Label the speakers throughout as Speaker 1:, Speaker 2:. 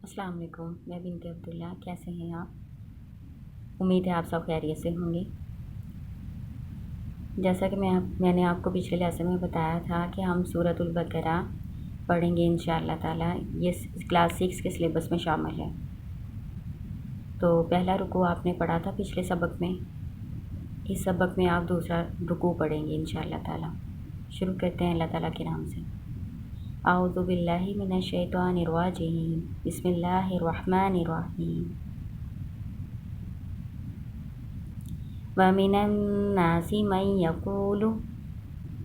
Speaker 1: السلام علیکم، میں بنت عبداللہ۔ کیسے ہیں آپ؟ امید ہے آپ سب خیریت سے ہوں گے۔ جیسا کہ میں نے آپ کو پچھلے لیسن میں بتایا تھا کہ ہم سورۃ البقرہ پڑھیں گے انشاءاللہ تعالی۔ یہ کلاس 6 کے سلیبس میں شامل ہے۔ تو پہلا رکوع آپ نے پڑھا تھا پچھلے سبق میں، اس سبق میں آپ دوسرا رکوع پڑھیں گے انشاءاللہ تعالی۔ شروع کرتے ہیں اللہ تعالیٰ کے نام سے۔ اعوذ باللہ من الشیطان الرجیم، بسم اللہ الرحمن الرحیم۔ وَمِنَ النَّاسِ مَن یقول،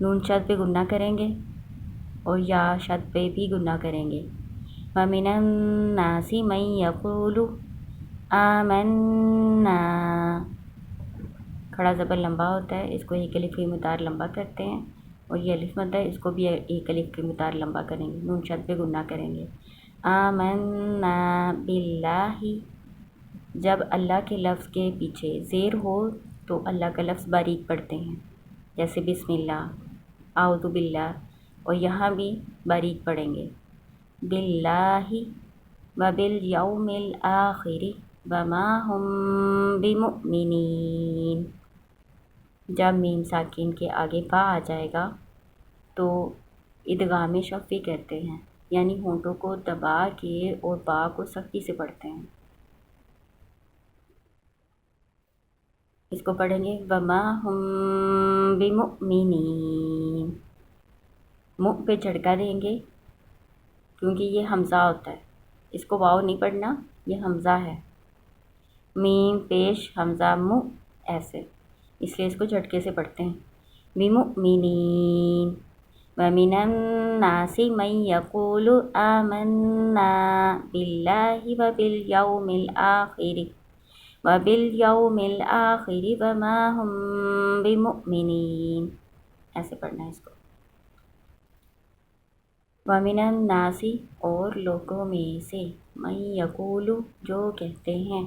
Speaker 1: نون شد پہ گنہ کریں گے اور یا شد پہ بھی گنہ کریں گے۔ وَمِنَ النَّاسِ مَن یقول آمنا، کھڑا زبر لمبا ہوتا ہے، اس کو ایک الف کی مقدار لمبا کرتے ہیں، اور یہ الف مد ہے، اس کو بھی ایک الف کی مقدار لمبا کریں گے، نون شد پہ گنہ کریں گے۔ آمنا باللہ، جب اللہ کے لفظ کے پیچھے زیر ہو تو اللہ کا لفظ باریک پڑھتے ہیں، جیسے بسم اللہ، اعوذ باللہ، اور یہاں بھی باریک پڑھیں گے۔ باللہ وبالیوم الآخر وما ہم بمؤمنین، جب میم ساکن کے آگے با آ جائے گا تو ادغام شفوی کرتے ہیں، یعنی ہونٹوں کو دبا کے اور با کو سختی سے پڑھتے ہیں۔ اس کو پڑھیں گے وما ہم بمؤمنین، منہ پہ جھٹکا دیں گے کیونکہ یہ حمزہ ہوتا ہے، اس کو واو نہیں پڑھنا، یہ حمزہ ہے، میم پیش حمزہ منہ ایسے، اس لیے اس کو جھٹکے سے پڑھتے ہیں۔ بمؤمنین وَمِنَ النَّاسِ مَن یقول آمنا باللہ وبالیوم الآخر وما ہم بمؤمنین، ایسے پڑھنا ہے اس کو۔ وَمِنَ النَّاسِ، اور لوگوں میں سے، مَن یقول، جو کہتے ہیں،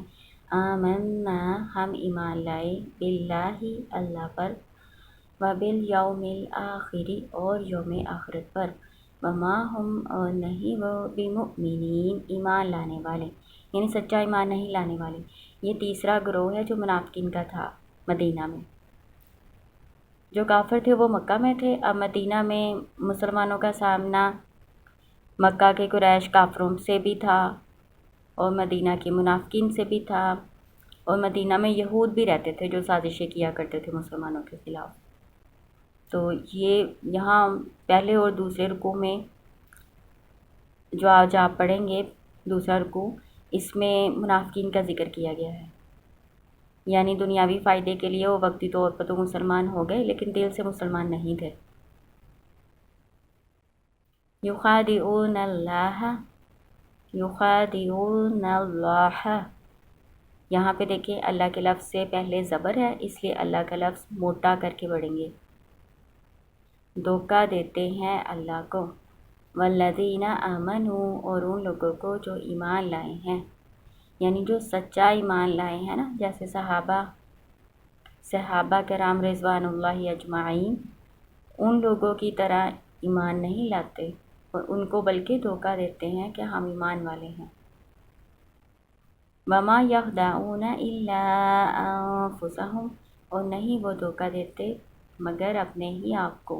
Speaker 1: آمنا، ہم ایمان لائے، باللہ، اللہ پر، وبالیوم الآخر، اور یوم آخرت پر، وما ہم، اور نہیں وہ، بمؤمنین، ایمان لانے والے، یعنی سچا ایمان نہیں لانے والے۔ یہ تیسرا گروہ ہے جو منافقین کا تھا مدینہ میں۔ جو کافر تھے وہ مکہ میں تھے، اب مدینہ میں مسلمانوں کا سامنا مکہ کے قریش کافروں سے بھی تھا اور مدینہ کے منافقین سے بھی تھا، اور مدینہ میں یہود بھی رہتے تھے جو سازشیں کیا کرتے تھے مسلمانوں کے خلاف۔ تو یہ یہاں پہلے اور دوسرے رکوع میں جو آج آپ پڑھیں گے دوسرا رکوع، اس میں منافقین کا ذکر کیا گیا ہے، یعنی دنیاوی فائدے کے لیے وہ وقتی طور پر تو مسلمان ہو گئے لیکن دل سے مسلمان نہیں تھے۔ یخادعون اللہ، یخادعون اللہ، یہاں پہ دیکھیں اللہ کے لفظ سے پہلے زبر ہے، اس لیے اللہ کا لفظ موٹا کر کے پڑھیں گے۔ دھوکہ دیتے ہیں اللہ کو، والذین آمنوا، اور ان لوگوں کو جو ایمان لائے ہیں، یعنی جو سچا ایمان لائے ہیں نا، جیسے صحابہ کرام رضوان اللہ اجمعین، ان لوگوں کی طرح ایمان نہیں لاتے اور ان کو بلکہ دھوکہ دیتے ہیں کہ ہم ایمان والے ہیں۔ وما یخدعون الا انفسهم، اور نہیں وہ دھوکہ دیتے مگر اپنے ہی آپ کو۔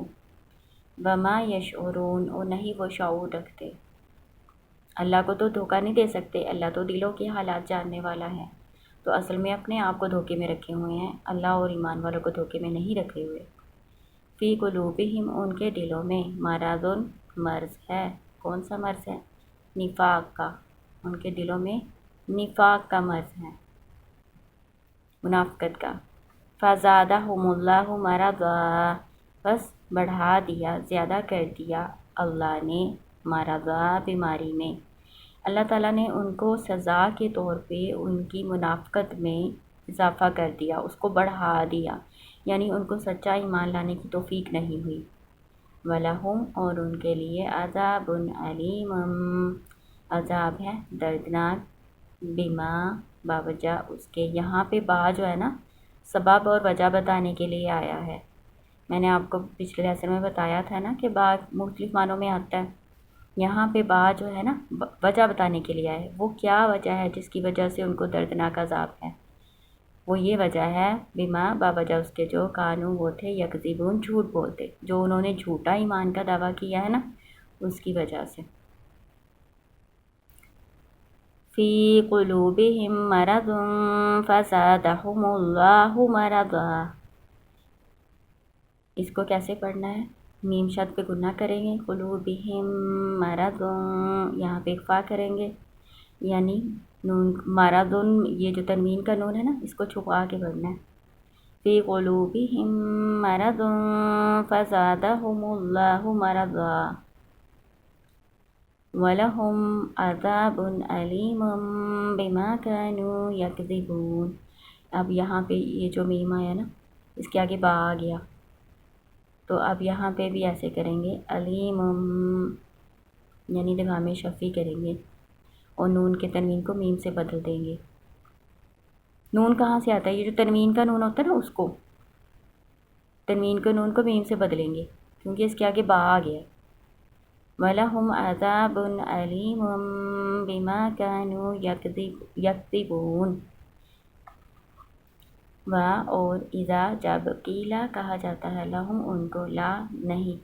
Speaker 1: وما یشعرون، اور نہیں وہ شعور رکھتے۔ اللہ کو تو دھوکہ نہیں دے سکتے، اللہ تو دلوں کے حالات جاننے والا ہے، تو اصل میں اپنے آپ کو دھوکے میں رکھے ہوئے ہیں، اللہ اور ایمان والوں کو دھوکے میں نہیں رکھے ہوئے۔ فی قلوبہم، ان کے دلوں میں، مرض، مرض ہے، کون سا مرض ہے؟ نفاق کا، ان کے دلوں میں نفاق کا مرض ہے، منافقت کا۔ فزادہم اللہ مرضا، بس بڑھا دیا، زیادہ کر دیا اللہ نے، مرضا، بیماری میں۔ اللہ تعالیٰ نے ان کو سزا کے طور پہ ان کی منافقت میں اضافہ کر دیا، اس کو بڑھا دیا، یعنی ان کو سچا ایمان لانے کی توفیق نہیں ہوئی۔ وَلَهُمْ، اور ان کے لیے، عذاب علیم، عذاب ہے دردناک، بما، باوجہ اس کے، یہاں پہ با جو ہے نا سبب اور وجہ بتانے کے لیے آیا ہے۔ میں نے آپ کو پچھلے لیسن میں بتایا تھا نا کہ با مختلف معنوں میں آتا ہے، یہاں پہ با جو ہے نا وجہ بتانے کے لیے ہے، وہ کیا وجہ ہے جس کی وجہ سے ان کو دردناک عذاب ہے، وہ یہ وجہ ہے بما باوجہ اس کے جو کانو وہ تھے یکذبون جھوٹ بولتے، جو انہوں نے جھوٹا ایمان کا دعویٰ کیا ہے نا اس کی وجہ سے۔ فی قلوبہم مرض فزادہم اللہ مرضا، اس کو کیسے پڑھنا ہے؟ میم شد پہ گناہ کریں گے، قلوبہم مرض، یہاں پہ اخفا کریں گے، یعنی نون مرض، یہ جو تنوین کا نون ہے نا اس کو چھپا کے پڑھنا ہے۔ فی قلوبہم مرض فزادہم اللہ مرضا وَلَهُمْ عَذَابٌ أَلِيمٌ بِمَا كَانُوا يَكْذِبُونَ۔ اب یہاں پہ یہ جو میم آیا نا اس کے آگے با آ گیا، تو اب یہاں پہ بھی ایسے کریں گے، علیم، یعنی ادغام شفی کریں گے اور نون کے تنوین کو میم سے بدل دیں گے۔ نون کہاں سے آتا ہے؟ یہ جو تنوین کا نون ہوتا ہے نا اس کو، تنوین کے نون کو میم سے بدلیں گے کیونکہ اس کے آگے با آ گیا۔ وَلَهُمْ عَذَابٌ أَلِيمٌ بِمَا كَانُوا يَكْذِبُونَ۔ و اور اذا جب قیلا کہا جاتا ہے لہم ان کو، لا نہیں،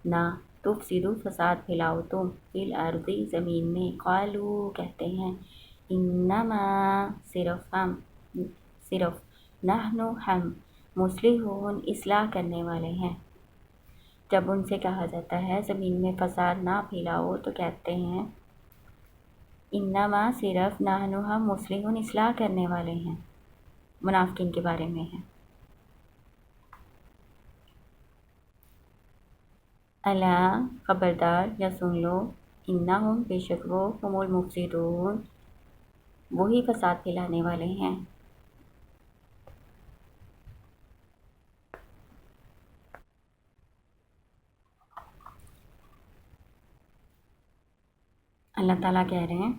Speaker 1: نہ، تفسدوا فساد پھیلاؤ تم، فی الارض زمین میں، قالوا کہتے ہیں، انما صرف ہم، صرف، نحن ہم، مصلحون اصلاح کرنے والے ہیں۔ جب ان سے کہا جاتا ہے زمین میں فساد نہ پھیلاؤ تو کہتے ہیں انما صرف، نحن ہم، مصلحون اصلاح کرنے والے ہیں، منافقین کے بارے میں ہے۔ الا خبردار، یا سن لو، انہم بے شک وہ، ہم المفسدون وہی فساد پھیلانے والے ہیں۔ اللہ تعالیٰ کہہ رہے ہیں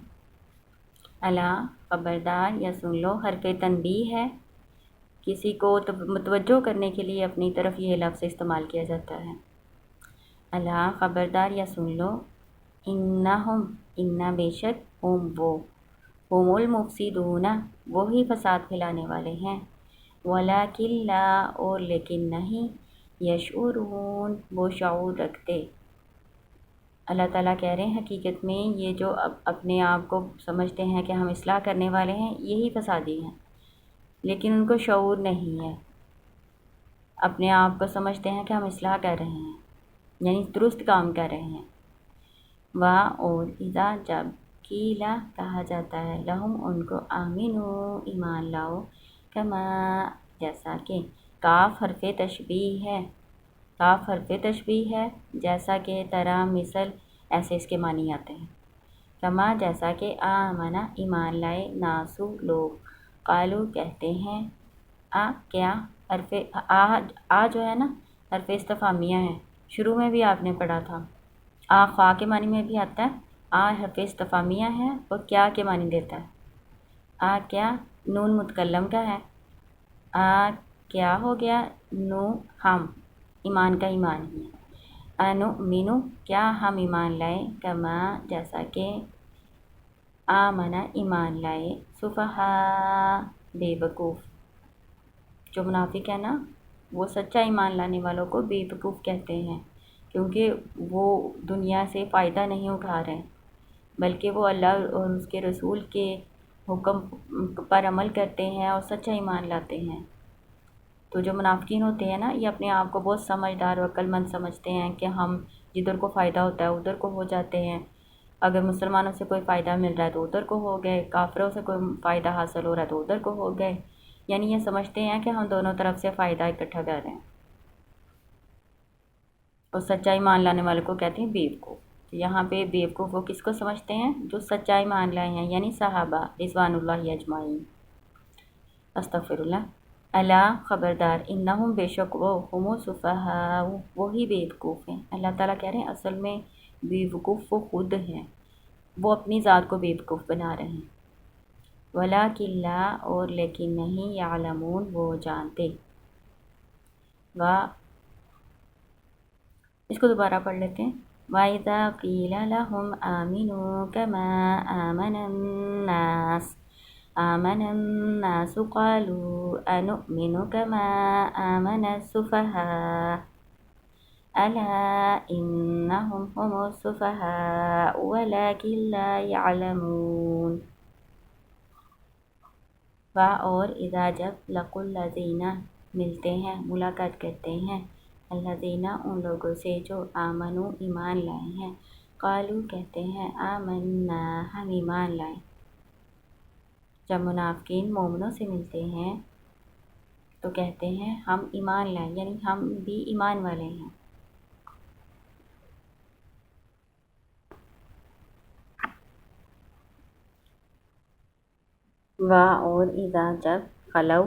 Speaker 1: الا خبردار، یا سن لو، حرف تنبیہ ہے، کسی کو متوجہ کرنے کے لیے اپنی طرف یہ لفظ استعمال کیا جاتا ہے۔ الا خبردار، یا سن لو، انہم، انا بے شک، ہم وہ، ہم المفسدون وہی فساد پھیلانے والے ہیں، ولکن لا اور لیکن نہیں، یشعرون وہ شعور رکھتے۔ اللہ تعالیٰ کہہ رہے ہیں حقیقت میں یہ جو اپنے آپ کو سمجھتے ہیں کہ ہم اصلاح کرنے والے ہیں یہی فسادی ہیں، لیکن ان کو شعور نہیں ہے، اپنے آپ کو سمجھتے ہیں کہ ہم اصلاح کر رہے ہیں، یعنی درست کام کر رہے ہیں۔ اور اذا جب قیلا کہا جاتا ہے لہم ان کو، آمنو ایمان لاؤ، کما جیسا کہ، کاف حرف تشبیہ ہے، کاف حرف تشبیہ ہے، جیسا کہ، طرح، مثل، ایسے اس کے معنی آتے ہیں۔ کما جیسا کہ، آمنا ایمان لائے، ناسو لوگ، قالو کہتے ہیں، کیا، حرف جو ہے نا حرف استفہامیہ ہے، شروع میں بھی آپ نے پڑھا تھا، خواہ کے معنی میں بھی آتا ہے، حرف استفہامیہ ہے اور کیا کے معنی دیتا ہے، کیا نون متکلم کا ہے، کیا ہو گیا، نو ہم، ایمان کا ایمان ہی ہے، انؤمنو کیا ہم ایمان لائے، کما جیسا کہ، آمنا ایمان لائے، سفہاء بے وقوف، جو منافق ہے نا وہ سچا ایمان لانے والوں کو بے وقوف کہتے ہیں، کیونکہ وہ دنیا سے فائدہ نہیں اٹھا رہے بلکہ وہ اللہ اور اس کے رسول کے حکم پر عمل کرتے ہیں اور سچا ایمان لاتے ہیں۔ تو جو منافقین ہوتے ہیں نا یہ اپنے آپ کو بہت سمجھدار و عقل مند سمجھتے ہیں کہ ہم جدھر کو فائدہ ہوتا ہے ادھر کو ہو جاتے ہیں، اگر مسلمانوں سے کوئی فائدہ مل رہا ہے تو ادھر کو ہو گئے، کافروں سے کوئی فائدہ حاصل ہو رہا ہے تو ادھر کو ہو گئے، یعنی یہ سمجھتے ہیں کہ ہم دونوں طرف سے فائدہ اکٹھا کر رہے ہیں، اور سچا ایمان لانے والے کو کہتے ہیں بیوقوف۔ تو یہاں پہ بیوقوف وہ کس کو سمجھتے ہیں؟ جو سچا ایمان لائے ہیں، یعنی صحابہ رضوان اللہ اجمعین۔ استغفر اللہ۔ الا خبردار، انہم بے شک وہ، ہم السفہاء وہی بے وقوف ہیں۔ اللہ تعالیٰ کہہ رہے ہیں اصل میں بے وقوف وہ خود ہیں، وہ اپنی ذات کو بے وقوف بنا رہے ہیں۔ ولکن لا اور لیکن نہیں، یعلمون وہ جانتے۔ اس کو دوبارہ پڑھ لیتے ہیں۔ وَإِذَا قِيلَ لَهُمْ آمِنُوا كَمَا آمَنَ النَّاسُ قَالُوا أَنُؤْمِنُ كَمَا آمَنَ السُّفَهَاءُ أَلَا إِنَّهُمْ هُمُ السُّفَهَاءُ وَلَكِنْ لَا يَعْلَمُونَ۔ اور اذا جب لقوا الذین ملتے ہیں، ملاقات کرتے ہیں، الذین ان لوگوں سے جو آمنوا ایمان لائے ہیں، قالوا کہتے ہیں آمنا ہم ایمان لائے۔ جب منافقین مومنوں سے ملتے ہیں تو کہتے ہیں ہم ایمان لائے، یعنی ہم بھی ایمان والے ہیں۔ اور اذا جب خلو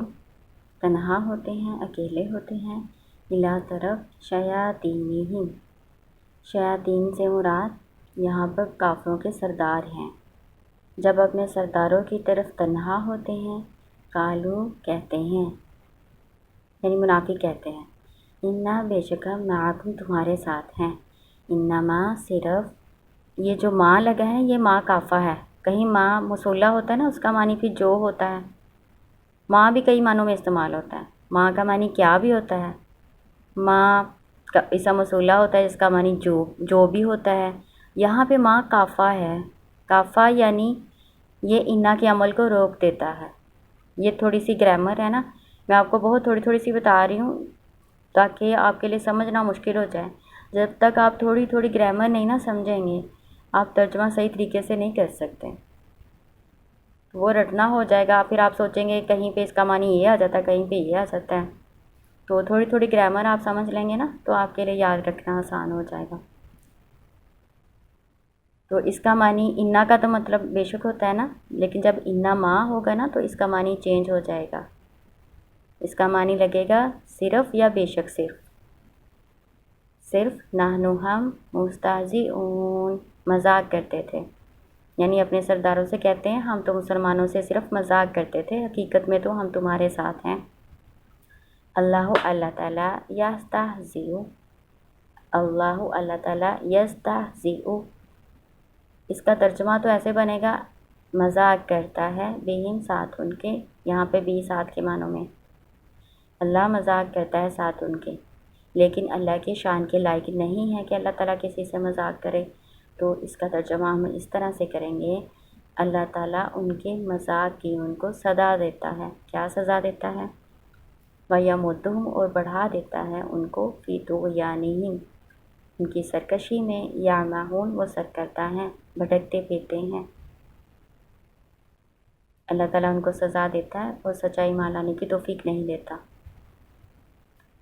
Speaker 1: تنہا ہوتے ہیں، اکیلے ہوتے ہیں، الی طرف شیاطینہم، شیاطین سے مراد یہاں پر کافروں کے سردار ہیں، جب اپنے سرداروں کی طرف تنہا ہوتے ہیں، قالو کہتے ہیں، یعنی منافق کہتے ہیں، انا بے شک ہم معکم تمہارے ساتھ ہیں، انما صرف یہ جو ماں لگا ہے یہ ماں کافہ ہے، کہیں ماں موصولہ ہوتا ہے نا، اس کا معنی پھر جو ہوتا ہے، ماں بھی کئی معنوں میں استعمال ہوتا ہے، ماں کا معنی کیا بھی ہوتا ہے، ماں کا اسم موصولہ ہوتا ہے جس کا معنی جو بھی ہوتا ہے، یہاں پہ ماں کافہ ہے، کافہ یعنی یہ انا کے عمل کو روک دیتا ہے۔ یہ تھوڑی سی گرامر ہے نا، میں آپ کو بہت تھوڑی سی بتا رہی ہوں تاکہ آپ کے لیے سمجھنا مشکل ہو جائے۔ جب تک آپ تھوڑی گرامر نہیں نا سمجھیں گے، آپ ترجمہ صحیح طریقے سے نہیں کر سکتے، وہ رٹنا ہو جائے گا، پھر آپ سوچیں گے کہیں پہ اس کا معنی یہ آ جاتا ہے، کہیں پہ یہ آ جاتا ہے، تو تھوڑی گرامر آپ سمجھ لیں گے نا تو آپ کے لیے یاد رکھنا آسان ہو جائے گا۔ تو اس کا معنی انا کا تو مطلب بے شک ہوتا ہے نا، لیکن جب انا ماں ہوگا نا تو اس کا معنی چینج ہو جائے گا، اس کا معنی لگے گا صرف یا بے شک صرف نحن ہم مستہزئون مذاق کرتے تھے، یعنی اپنے سرداروں سے کہتے ہیں ہم تو مسلمانوں سے صرف مذاق کرتے تھے، حقیقت میں تو ہم تمہارے ساتھ ہیں۔ اللہ تعالیٰ یستہزئ، اس کا ترجمہ تو ایسے بنے گا مذاق کرتا ہے، بہم ساتھ ان کے، یہاں پہ بھی ساتھ کے معنوں میں، اللہ مذاق کرتا ہے ساتھ ان کے، لیکن اللہ کی شان کے لائق نہیں ہے کہ اللہ تعالیٰ کسی سے مذاق کرے، تو اس کا ترجمہ ہم اس طرح سے کریں گے، اللہ تعالیٰ ان کے مذاق کی ان کو سزا دیتا ہے۔ کیا سزا دیتا ہے؟ وَيَمُدُّهُمْ اور بڑھا دیتا ہے ان کو فی طغیانہم ان کی سرکشی میں، یعمہون وہ سرکردہ ہیں، بھٹکتے پھرتے ہیں۔ اللہ تعالیٰ ان کو سزا دیتا ہے اور سچائی مان لانے کی توفیق نہیں دیتا۔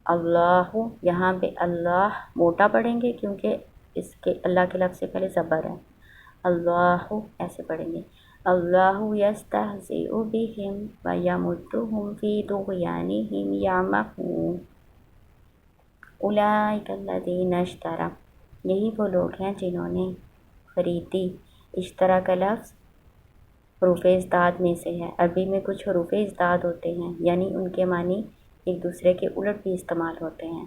Speaker 1: اللہ، یہاں پہ اللہ موٹا پڑھیں گے کیونکہ اس کے اللہ کے لفظ سے پہلے زبر ہے، اللہ ایسے پڑھیں گے، اللہ یستہزئ بہم ویمدہم فی طغیانہم یعمہون، اولئک الذین اشتروا، یہی وہ لوگ ہیں جنہوں نے خریدی، اشترا کا لفظ حروف ازداد میں سے ہے، عربی میں کچھ حروف ازداد ہوتے ہیں، یعنی ان کے معنی ایک دوسرے کے الٹ بھی استعمال ہوتے ہیں۔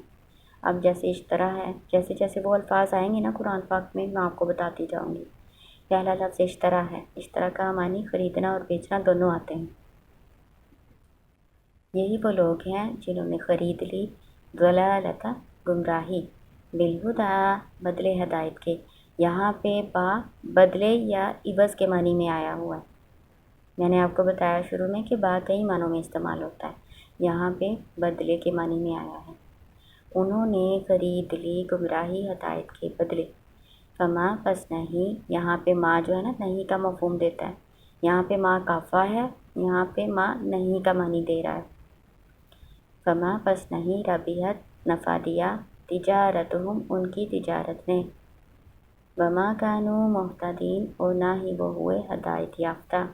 Speaker 1: اب جیسے اشترا ہے، جیسے وہ الفاظ آئیں گے نا قرآن پاک میں آپ کو بتاتی جاؤں گی۔ پہلا لفظ اشترا ہے، اشترا کا معنی خریدنا اور بیچنا دونوں آتے ہیں۔ یہی وہ لوگ ہیں جنہوں نے خرید لی ضلالت گمراہی، بالہدیٰ بدلے ہدایت کے، یہاں پہ با بدلے یا عوض کے معنی میں آیا ہوا ہے، میں نے آپ کو بتایا شروع میں کہ با کئی معنوں میں استعمال ہوتا ہے، یہاں پہ بدلے کے معنی میں آیا ہے۔ انہوں نے خرید لی گمراہی ہدایت کے بدلے، فما پس نہیں، یہاں پہ ماں جو ہے نا نہیں کا مفہوم دیتا ہے، یہاں پہ ماں کافہ ہے، یہاں پہ ماں نہیں کا معنی دے رہا ہے، فما پس نہیں ربحت نفع دیا تجارتہم ان کی تجارت نے، وما کانوا مہتدین اور نہ ہی وہ ہوئے ہدایت یافتہ،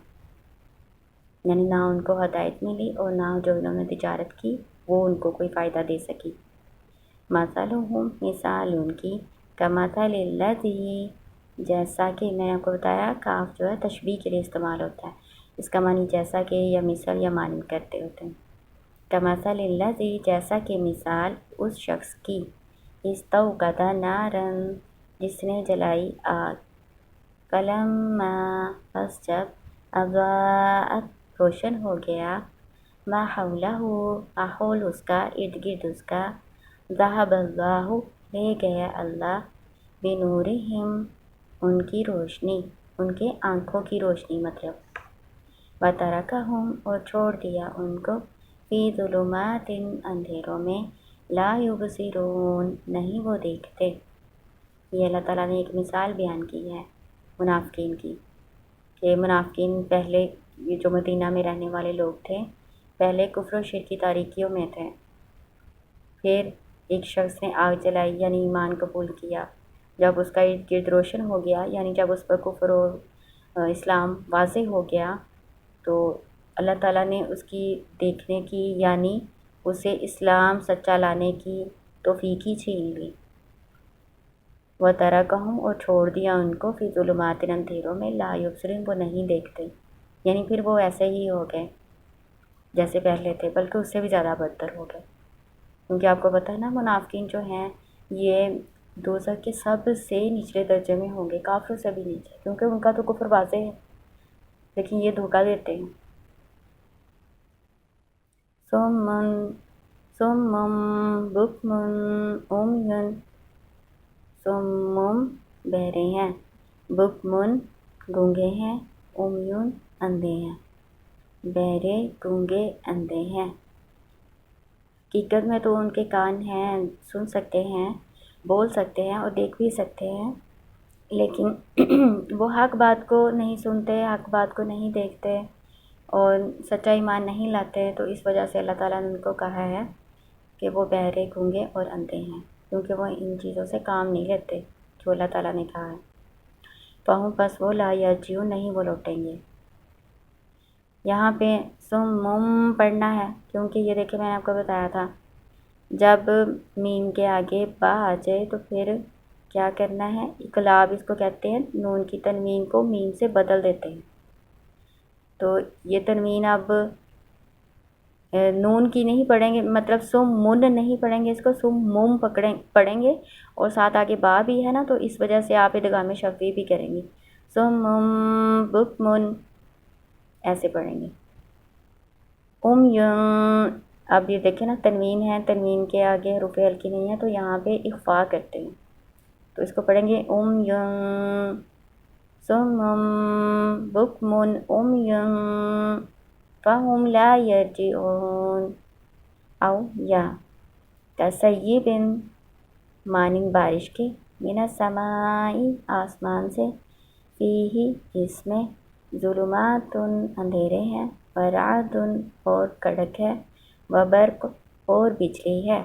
Speaker 1: یعنی نہ ان کو ہدایت ملی اور نہ جو انہوں نے تجارت کی وہ ان کو کوئی فائدہ دے سکی۔ مثلہم مثال ان کی کمثل الذی، جیسا کہ میں نے آپ کو بتایا کاف جو ہے تشبیہ کے لیے استعمال ہوتا ہے، اس کا معنی جیسا کہ یا مثل یا مانند کرتے ہوتے ہیں۔ کمثل الذی جیسا کہ مثال اس شخص کی، استوقد نارا جس نے جلائی آگ، فلما پس جب اضاءت روشن ہو گیا، ما حولہ ماحول اس کا، ارد گرد اس کا، ذہب اللہ لے گیا اللہ، بنورہم ان کی روشنی، ان کے آنکھوں کی روشنی مطلب، وترکہم اور چھوڑ دیا ان کو، فی ظلمات اندھیروں میں، لا یبصرون نہیں وہ دیکھتے۔ یہ اللہ تعالیٰ نے ایک مثال بیان کی ہے منافقین کی، کہ منافقین پہلے یہ جو مدینہ میں رہنے والے لوگ تھے، پہلے کفر و شرک کی تاریکیوں میں تھے، پھر ایک شخص نے آگ جلائی یعنی ایمان قبول کیا، جب اس کا ارد گرد روشن ہو گیا یعنی جب اس پر کفر و اسلام واضح ہو گیا، تو اللہ تعالیٰ نے اس کی دیکھنے کی یعنی اسے اسلام سچا لانے کی توفیق ہی چھین لی۔ وَتَرَکَہُمْ اور چھوڑ دیا ان کو، فی ظلمات اندھیروں میں، لا یبصرون وہ نہیں دیکھتے، یعنی پھر وہ ایسے ہی ہو گئے جیسے پہلے تھے، بلکہ اس سے بھی زیادہ بدتر ہو گئے، کیونکہ آپ کو پتہ ہے نا منافقین جو ہیں یہ دوزخ کے سب سے نچلے درجے میں ہوں گے، کافروں سے بھی نیچے، کیونکہ ان کا تو کفر واضح ہے، لیکن یہ دھوکہ دیتے ہیں۔ صُمٌّ بُکْمٌ عُمْیٌ، صُمٌّ بہرے ہیں، بُکْمٌ گونگے ہیں، عُمْیٌ اندھے ہیں، بہرے گونگے اندھے ہیں۔ حقیقت میں تو ان کے کان ہیں، سن سکتے ہیں، بول سکتے ہیں اور دیکھ بھی سکتے ہیں، لیکن وہ حق بات کو نہیں سنتے، حق بات کو نہیں دیکھتے اور سچا ایمان نہیں لاتے، تو اس وجہ سے اللہ تعالیٰ نے ان کو کہا ہے کہ وہ بہرے گونگے اور اندھے ہیں، کیونکہ وہ ان چیزوں سے کام نہیں لیتے جو اللہ تعالیٰ نے کہا ہے۔ فَهُمْ پس وہ لا یرجعون نہیں وہ لوٹیں گے۔ یہاں پہ صُمٌّ پڑھنا ہے، کیونکہ یہ دیکھیں میں نے آپ کو بتایا تھا جب میم کے آگے با آ جائے تو پھر کیا کرنا ہے، اقلاب اس کو کہتے ہیں، نون کی تنوین کو میم سے بدل دیتے ہیں، تو یہ تنوین اب نون کی نہیں پڑھیں گے، مطلب سُمٌّ نہیں پڑھیں گے، اس کو سُمٌّ پڑھیں گے، اور ساتھ آگے با بھی ہے نا، تو اس وجہ سے آپ ادغام شفوی بھی کریں گے، صُمٌّ بُکْمٌ ایسے پڑھیں گے۔ اب یہ دیکھیں نا تنوین ہے، تنوین کے آگے حروف ہلکی نہیں ہے تو یہاں پہ اخفا کرتے ہیں، تو اس کو پڑھیں گے صُمٌّ بُکْمٌ عُمْیٌ فَهُمْ لا یرجعون، او یا کَصَیِّبٍ مانند بارش کے، من السماء آسمان سے، فیہ اس میں، ظلمات اندھیرے ہیں، ورعد اور کڑک ہے، وبرق اور بجلی ہے۔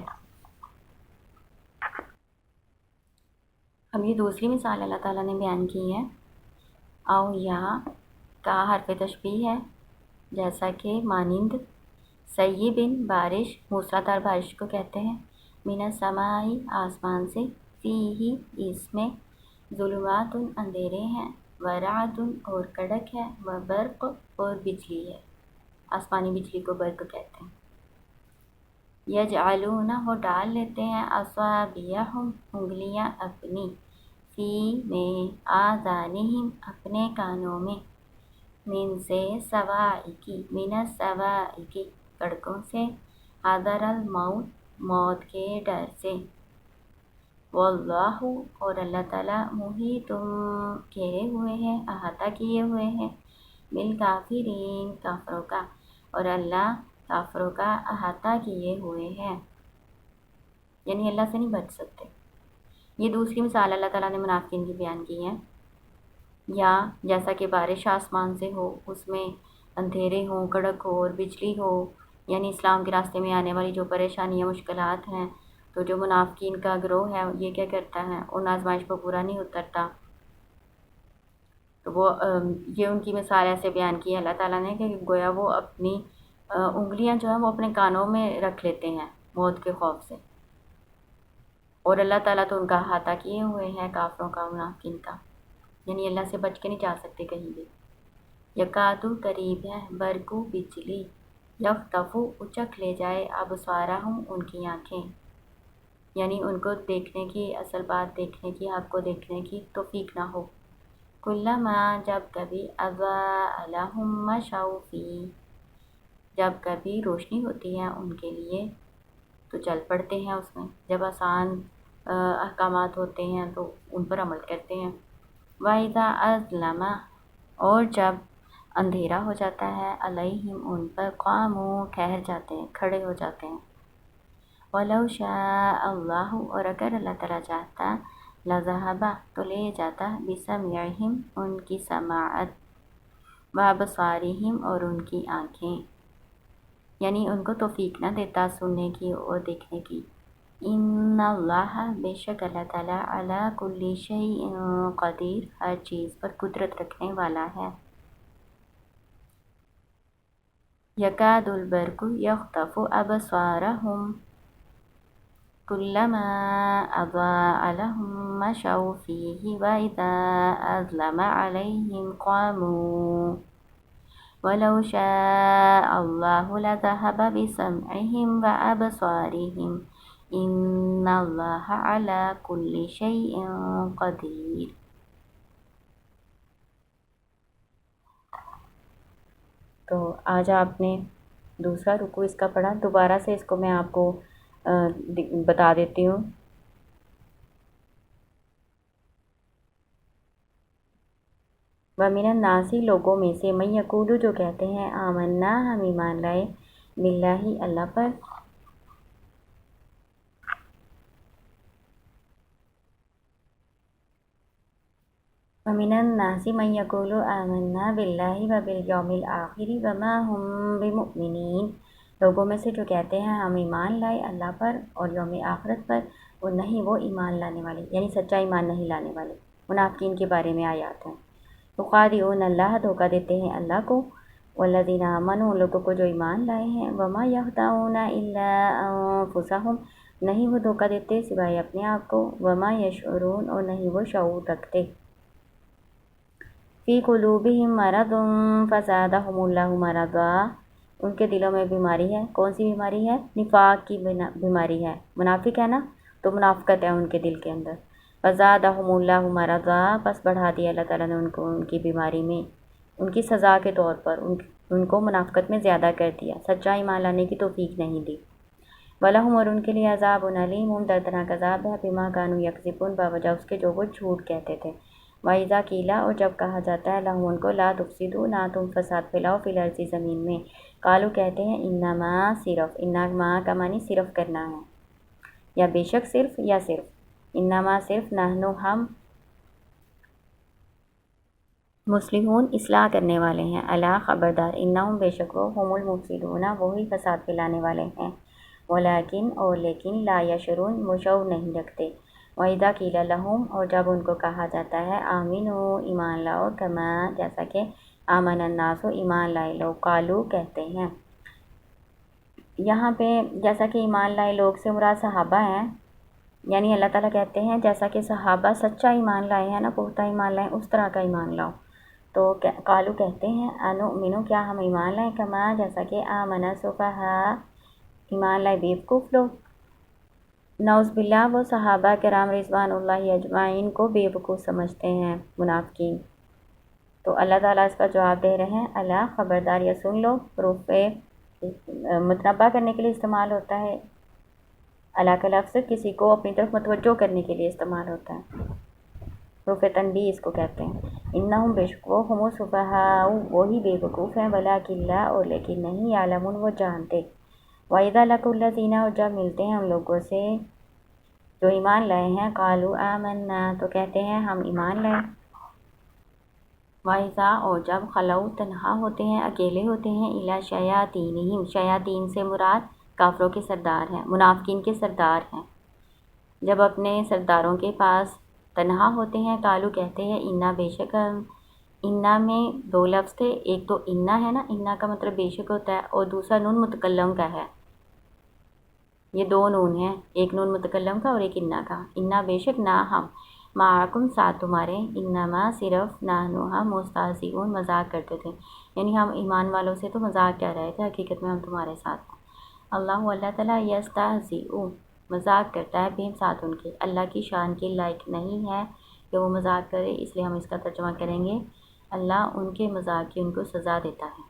Speaker 1: اب یہ دوسری مثال اللہ تعالیٰ نے بیان کی ہے، او یا کا حرف تشبیہ ہے، جیسا کہ مانند، سیبن بارش، موسلادھار بارش کو کہتے ہیں، من السماء آسمان سے، فیہ اس میں، ظلمات اندھیرے ہیں، ورعد اور کڑک ہے، وبرق اور بجلی ہے، آسمانی بجلی کو برق کہتے ہیں۔ یجعلون وہ ڈال لیتے ہیں، اصابعہم انگلیاں اپنی، فی میں، آذانہم اپنے کانوں میں، من سے صواعقی، من الصواعقی کڑکوں سے، حذر الموت موت کے ڈر سے، واللہ اور اللہ تعالیٰ محیط گھیرے ہوئے ہیں، احاطہ کیے ہوئے ہیں، بالکافرین کافروں کا، اور اللہ کافروں کا احاطہ کیے ہوئے ہیں، یعنی اللہ سے نہیں بچ سکتے۔ یہ دوسری مثال اللہ تعالیٰ نے منافقین کی بیان کی ہے، یا جیسا کہ بارش آسمان سے ہو، اس میں اندھیرے ہوں، کڑک ہو اور بجلی ہو، یعنی اسلام کے راستے میں آنے والی جو پریشانیاں مشکلات ہیں، تو جو منافقین کا گروہ ہے یہ کیا کرتا ہے، ان آزمائش کو پورا نہیں اترتا، تو وہ یہ ان کی مثال ایسے بیان کی ہے اللہ تعالیٰ نے کہ گویا وہ اپنی انگلیاں جو ہیں وہ اپنے کانوں میں رکھ لیتے ہیں موت کے خوف سے، اور اللہ تعالیٰ تو ان کا احاطہ کیے ہوئے ہیں کافروں کا، منافقین کا، یعنی اللہ سے بچ کے نہیں جا سکتے کہیں بھی۔ یکادو قریب ہے، برقو بجلی، یخطفو اچک لے جائے، ابصارہم ان کی آنکھیں، یعنی ان کو دیکھنے کی، اصل بات دیکھنے کی، حق کو دیکھنے کی توفیق نہ ہو۔ کلما جب کبھی اضاء لہم مشوا فیہ، جب کبھی روشنی ہوتی ہے ان کے لیے تو چل پڑتے ہیں اس میں، جب آسان احکامات ہوتے ہیں تو ان پر عمل کرتے ہیں۔ وَإِذَا أَظْلَمَ، اور جب اندھیرا ہو جاتا ہے، علیہم ان پر، قاموا ٹھہر جاتے ہیں، کھڑے ہو جاتے ہیں۔ وَلَوْ شَاءَ اللَّهُ، اور اگر اللہ تعالیٰ چاہتا، لَذَهَبَ تو لے جاتا، بِسَمْعِهِمْ ان کی سماعت، وَأَبْصَارِهِمْ اور ان کی آنکھیں، یعنی ان کو توفیق نہ دیتا سننے کی اور دیکھنے کی۔ ان اللہ، بے شک اللہ تعالیٰ، علی کل شیء قدیر، ہر چیز پر قدرت رکھنے والا ہے۔ یکاد البرق یخطف ابصارہم کلما اضاء لہم مشوا فیہ واذا اظلم علیہم قاموا ولو شاء اللہ لذہب بسمعہم وابصارہم ان اللہ علی کل شیء قدیر۔ تو آج آپ نے دوسرا رکوع اس کا پڑھا، دوبارہ سے اس کو میں آپ کو بتا دیتی ہوں۔ وَمِنَ النَّاسِ لوگوں میں سے، مَن یقول جو کہتے ہیں، آمنا ہم ایمان لائے، باللہ اللہ پر، وَمِنَ النَّاسِ مَن یقول آمنا باللہ وبالیوم الآخر وما ہم بمؤمنین، لوگوں میں سے جو کہتے ہیں ہم ایمان لائے اللہ پر اور یوم آخرت پر، اور نہیں وہ ایمان لانے والے، یعنی سچا ایمان نہیں لانے والے۔ منافقین کے بارے میں آیات ہیں۔ یخادعون اللہ، دھوکہ دیتے ہیں اللہ کو، والذین آمنوا، ان لوگوں کو جو ایمان لائے ہیں، وما یخدعون الا انفسہم، نہیں وہ دھوکہ دیتے سوائے اپنے آپ کو، وما یشعرون، اور نہیں وہ شعور رکھتے۔ فی قلوبہم مرض فزادہم اللہ مرضا، ان کے دلوں میں بیماری ہے۔ کون سی بیماری ہے؟ نفاق کی بیماری ہے۔ منافق ہے نا، تو منافقت ہے ان کے دل کے اندر۔ فزادہم اللہ مرضا، پس بڑھا دیا اللہ تعالیٰ نے ان کو ان کی بیماری میں، ان کی سزا کے طور پر ان کو منافقت میں زیادہ کر دیا، سچا ایمان لانے کی توفیق نہیں دی۔ وَلَهُمْ، اور ان کے لیے عذاب علیم، دردناک عذاب ہے، بما کانوا یکذبون، باوجہ اس کے جو وہ جھوٹ کہتے تھے۔ وَإِذَا قِیلَ، اور جب کہا جاتا ہے، لَهُمْ ان کو، لا تفسدوا، نہ تم فساد پھیلاؤ، فی الارض زمین میں، قالوا کہتے ہیں، انما صرف، انما کا معنی صرف کرنا ہے، یا بے شک صرف، یا صرف، انما صرف، نحن ہم، مصلحون اصلاح کرنے والے ہیں، الا خبردار، انہم بے شک وہ، ہم المفسدون وہی فساد پھیلانے والے ہیں، ولیکن اور لیکن، لا یشعرون وہ شعور نہیں رکھتے۔ وَإِذَا قِیلَ لَهُمْ، اور جب ان کو کہا جاتا ہے، آمنوا ایمان لاؤ، کما جیسا کہ، آمن الناس ایمان لائے لوگ، قالوا کہتے ہیں، یہاں پہ جیسا کہ ایمان لائے لوگ سے مراد صحابہ ہیں، یعنی اللہ تعالیٰ کہتے ہیں جیسا کہ صحابہ سچا ایمان لائے ہیں نا، پختہ ایمان لائے، اس طرح کا ایمان لاؤ۔ تو قالوا کہتے ہیں، انؤمن کیا ہم ایمان لائیں، کما جیسا کہ، آمن السفہاء ایمان لائے بیوقوف لوگ۔ نعوذ باللہ، وہ صحابہ کرام رضوان اللہ اجمعین کو بے وقوف سمجھتے ہیں منافقین۔ تو اللہ تعالیٰ اس کا جواب دے رہے ہیں، اللہ خبردار، یا سن لو، حروف متنبہ کرنے کے لیے استعمال ہوتا ہے، اللہ کا لفظ کسی کو اپنی طرف متوجہ کرنے کے لیے استعمال ہوتا ہے، حروف تنبیہ اس کو کہتے ہیں۔ انہم بے شک وہ، ہم السفہاء وہی بے وقوف ہیں، ولکن لا اور لیکن نہیں، یعلمون وہ جانتے۔ وَإِذَا لَقُوا الَّذِينَ، اور جب ملتے ہیں ان لوگوں سے جو ایمان لائے ہیں، قالوا آمنا تو کہتے ہیں ہم ایمان لائے۔ وَإِذَا اور جب خلوا تنہا ہوتے ہیں، اکیلے ہوتے ہیں، اِلیٰ شیاطینہم، شیاطین سے مراد کافروں کے سردار ہیں، منافقین کے سردار ہیں، جب اپنے سرداروں کے پاس تنہا ہوتے ہیں، قالوا کہتے ہیں، انا بے شک، انا میں دو لفظ تھے، ایک تو انا ہے نا، انا کا مطلب بے شک ہوتا ہے، اور دوسرا نون متکلم کا ہے، یہ دو نون ہیں، ایک نون متکلم کا اور ایک انا کا، انا بے شک، نہ ہم، معکم ساتھ تمہارے، انما صرف، نحن ہم، مستہزئون مذاق کرتے تھے، یعنی ہم ایمان والوں سے تو مذاق کر رہے تھے، حقیقت میں ہم تمہارے ساتھ ہیں۔ اللہ تعالیٰ یستہزئ مذاق کرتا ہے بہم ساتھ ان کے، اللہ کی شان کے لائق نہیں ہے کہ وہ مذاق کرے، اس لیے ہم اس کا ترجمہ کریں گے اللہ ان کے مذاق کی ان کو سزا دیتا ہے۔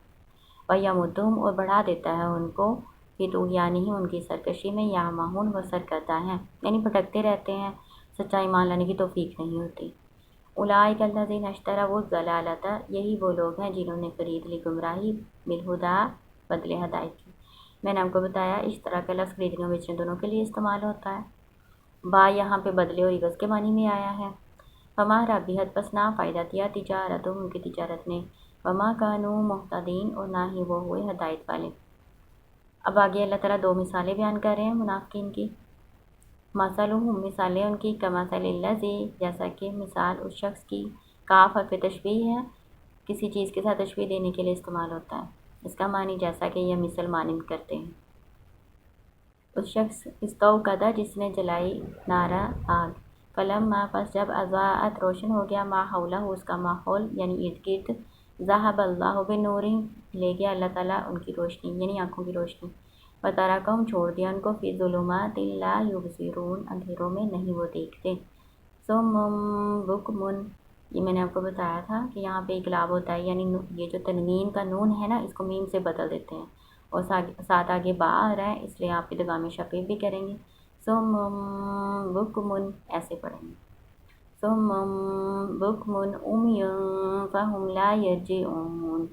Speaker 1: وَيَمُدُّهُمْ اور بڑھا دیتا ہے ان کو، فِي طُغْيَانِهِمْ ان کی سرکشی میں، یَعْمَہُونَ وہ سرکردہ ہیں، یعنی بھٹکتے رہتے ہیں، سچائی مان لانے کی توفیق نہیں ہوتی۔ اولئک الذین اشتروا الضلالۃ یہی وہ لوگ ہیں جنہوں نے خرید لی گمراہی بالہدیٰ بدلے ہدایت کی۔ میں نے آپ کو بتایا اشترا کا لفظ خریدنے اور بیچنے دونوں کے لیے استعمال ہوتا ہے۔ با یہاں پہ بدلے اور عوض کے معنی میں آیا ہے۔ فما ربحت پس نہ فائدہ دیا تجارتہم ان کی تجارت نے، وما کانوا مہتدین اور نہ ہی وہ ہوئے ہدایت والے۔ اب آگے اللہ تعالیٰ دو مثالیں بیان کر رہے ہیں منافقین کی۔ مثلہم مثالیں ان کی کمثل الذی جیسا کہ مثال اس شخص کی، کاف حرف تشبیہ ہے، کسی چیز کے ساتھ تشبیہ دینے کے لیے استعمال ہوتا ہے، اس کا معنی جیسا کہ یہ مثل مانند کرتے ہیں۔ اس شخص استوقد جس نے جلائی نارا آگ، فلما پس جب اضاءت روشن ہو گیا ما حولہ اس کا ماحول یعنی ارد گرد، ذہب اللہ بنورہم لے گیا اللہ تعالیٰ ان کی روشنی یعنی آنکھوں کی روشنی، وترکہم چھوڑ دیا ان کو فی ظلمات لا یبصرون اندھیروں میں نہیں وہ دیکھتے۔ صم بکم یہ میں نے آپ کو بتایا تھا کہ یہاں پہ اقلاب ہوتا ہے، یعنی یہ جو تنوین کا نون ہے نا اس کو میم سے بدل دیتے ہیں، اور ساتھ آگے با آ رہا ہے اس لیے آپ ادغام شفیع بھی کریں گے، صم بکم ایسے پڑھیں گے، صم بکم عمی فہم لا یرجعون،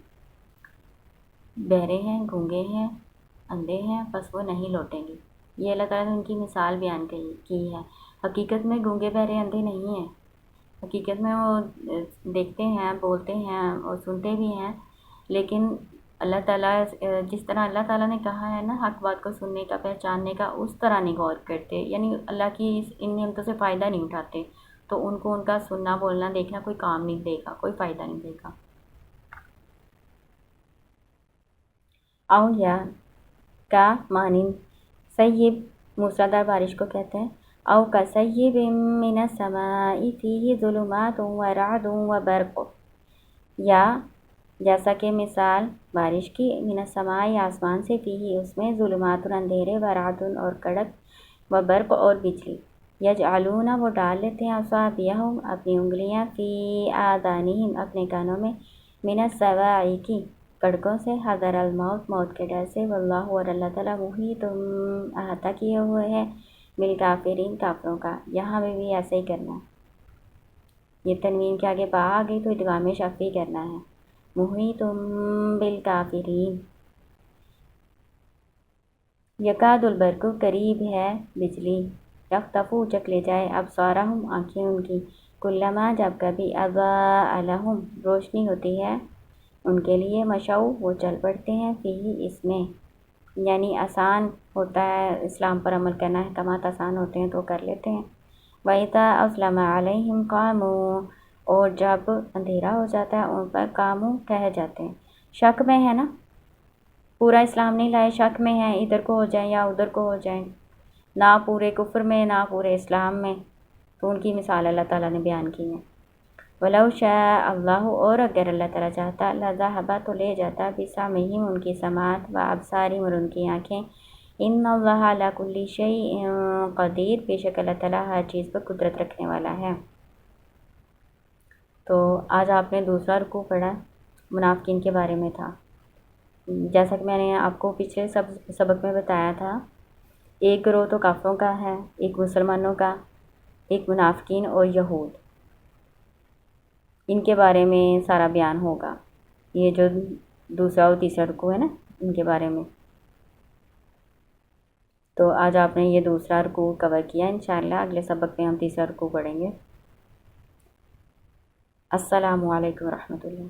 Speaker 1: بہرے ہیں، گونگے ہیں، اندھے ہیں، پس وہ نہیں لوٹیں گے۔ یہ اللہ تعالیٰ نے ان کی مثال بیان کی ہے۔ حقیقت میں گونگے بہرے اندھے نہیں ہیں، حقیقت میں وہ دیکھتے ہیں، بولتے ہیں اور سنتے بھی ہیں، لیکن اللہ تعالیٰ جس طرح اللہ تعالیٰ نے کہا ہے نا حق بات کو سننے کا، پہچاننے کا، اس طرح نہیں غور کرتے، یعنی اللہ کی ان نعمتوں سے فائدہ نہیں اٹھاتے، تو ان کو ان کا سننا بولنا دیکھنا کوئی کام نہیں دے گا، کوئی فائدہ نہیں دے گا۔ او یا کا مانند سیب موسلادھار بارش کو کہتے ہیں، او کا سیب من السماء فیہ ظلمات ورعد وبرق، یا جیسا کہ مثال بارش کی من السماء آسمان سے، فیہ اس میں ظلمات اندھیرے، ورعد اور کڑک، وبرق اور بجلی، یجعلون وہ ڈال لیتے ہیں اصابعہم اپنی انگلیاں، فی آذانہم اپنے کانوں میں، من الصواعق کڑکوں سے، حذر الموت موت کے ڈر سے، واللہ اور اللہ تعالیٰ محیط احاطہ کیے ہوئے ہیں بالکافرین کافروں کا۔ یہاں بھی ایسے ہی کرنا ہے، یہ تنوین کے آگے با آ گئی تو ادغام شفیع کرنا ہے، محیط بالکافرین۔ یکاد البرق قریب ہے بجلی، یخطف چک لے جائے ابصارہم آنکھیں ان کی، کلما جب کبھی اضاء لہم روشنی ہوتی ہے ان کے لیے، مشوا وہ چل پڑتے ہیں، فیہ اس میں، یعنی آسان ہوتا ہے اسلام پر عمل کرنا، احکامات آسان ہوتے ہیں تو کر لیتے ہیں۔ وَإِذَا أَظْلَمَ عَلَيْهِمْ قَامُوا اور جب اندھیرا ہو جاتا ہے ان پر قاموا ٹھہر جاتے ہیں، شک میں ہے نا، پورا اسلام نہیں لائے، شک میں ہیں ادھر کو ہو جائیں یا ادھر کو ہو جائیں، نہ پورے کفر میں نہ پورے اسلام میں، تو ان کی مثال اللہ تعالیٰ نے بیان کی ہے۔ وَلَوْ شَاءَ اللَّهُ اور اگر اللہ تعالیٰ چاہتا، لَذَهَبَ تو لے جاتا بِسَمْعِهِمْ ان کی سماعت، وَأَبْصَارِهِمْ اور ان کی آنکھیں، إِنَّ اللَّهَ عَلَىٰ كُلِّ شَيْءٍ قدیر بے شک اللہ تعالیٰ ہر چیز پر قدرت رکھنے والا ہے۔ تو آج آپ نے دوسرا رکوع پڑھا، منافقین کے بارے میں تھا، جیسا کہ میں نے آپ کو پچھلے سبق میں بتایا تھا، ایک گروہ تو کافروں کا ہے، ایک مسلمانوں کا، ایک منافقین اور یہود، ان کے بارے میں سارا بیان ہوگا، یہ جو دوسرا اور تیسرا رکوع ہے نا ان کے بارے میں۔ تو آج آپ نے یہ دوسرا رکوع کور کیا، انشاءاللہ اگلے سبق میں ہم تیسرا رکوع پڑھیں گے۔ السلام علیکم ورحمۃ اللہ۔